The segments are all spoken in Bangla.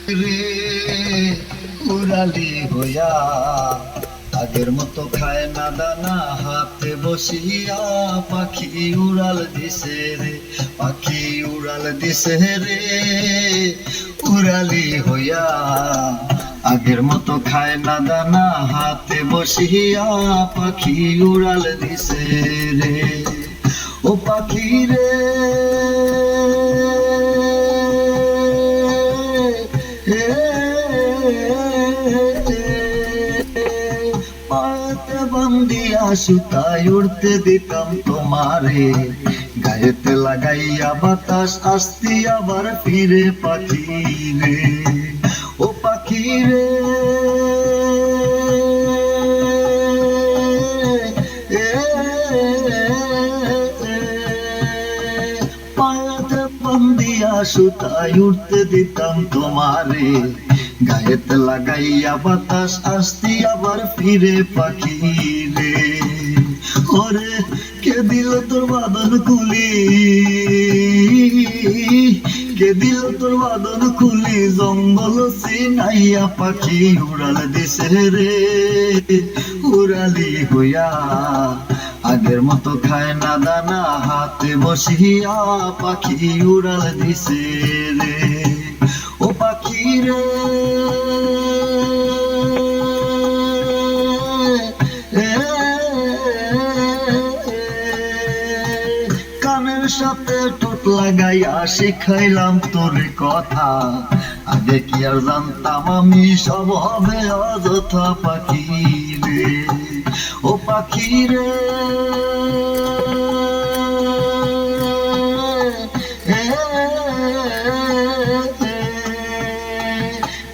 রে উড়ালি হইয়া আগের মতো খায় না দানা হাতে বসিয়া পাখি উড়াল দিছে রে পাখি উড়াল দিছে রে উড়ালি হইয়া আগের মতো খায় না দানা হাতে বসিয়া পাখি উড়াল দিছে রে ও পাখি রে পাতে বন্দিয়া সুতায় উড়তে দিতাম তোমারে গায়েতে লাগাইয়া বাতাস আসতি আবার ফিরে পাখি রে ও পাখি রে পাতে বন্দিয়া সুতায় উড়তে দিতাম তোমারে গায়েতে লাগাইয়া বাতাস আসতি আবার ফিরে পাখি রে ওরে কে দিল তোর বাদন খুলি কে দিল তোর বাদন খুলি জঙ্গল সিনাইয়া পাখি উড়াল দিছে রে উড়ালি হইয়া আগের মতো খায় না দানা হাতে বসিয়া পাখি উড়াল দিছে রে ও পাখি রে কানের সাথে ঠোঁট লাগাইয়া শিখাইলাম তোর কথা আগে কি আর জানতাম আমি সব হবে অযথা পাখি রে ও পাখি রে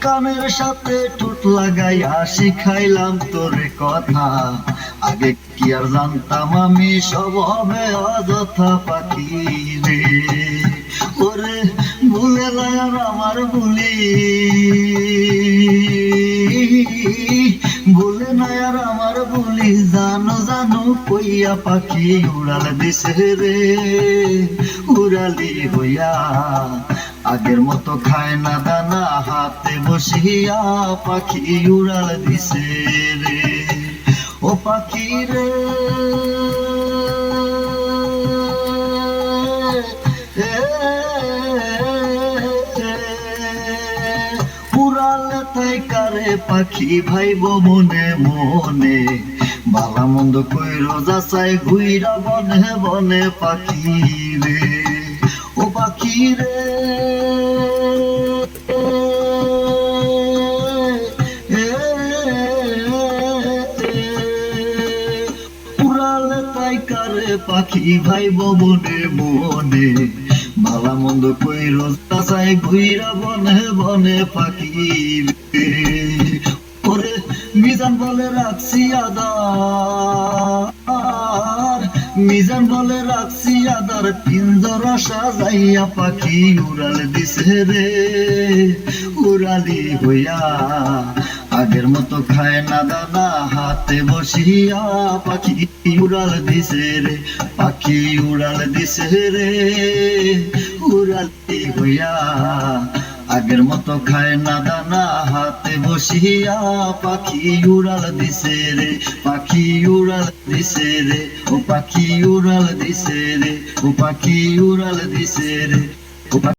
কানের সাথে ঠোঁট লাগাইয়া শিখাইলাম তোর কথা আগে কি আর জানতাম আমি সব হবে অযথা পাখি রে ওরে ভুলে না আর আমার ভুলি ভুলে না আর আমার ভুলি জানো জানো কইয়া পাখি উড়াল দিছে রে উড়ালি হইয়া আগের মতো খায় না দানা হাতে বসিয়া পাখি উড়াল দিছে রে ও পাখি রে উড়ালে তাই কারে পাখি ভাইব মনে মনে বালা মন্দ কইরো যাচাই ঘুইরা বনে বনে পাখি রে ও পাখি রে উড়ালে তাই কারে পাখি ভাইব মনে মনে ভালা মন্দ কইরো যাচাই ঘুইরা বনে বনে পাখি রে ওরে মিজান বলে রাখছি আদার মিজান বলে রাখছি আদার পিঞ্জরা সাজাইয়া পাখি উড়াল দিছে রে উড়ালি হইয়া আগের মতো খায় না দানা হাতে বসিয়া পাখি উড়াল দিছে রে পাখি উড়াল দিছে রে উড়ালি হইয়া আগের মতো খায় না দানা হাতে বসিয়া পাখি উড়াল দিছে রে পাখি উড়াল দিছে রে ও পাখি উড়াল দিছে রে ও পাখি উড়াল দিছে রে।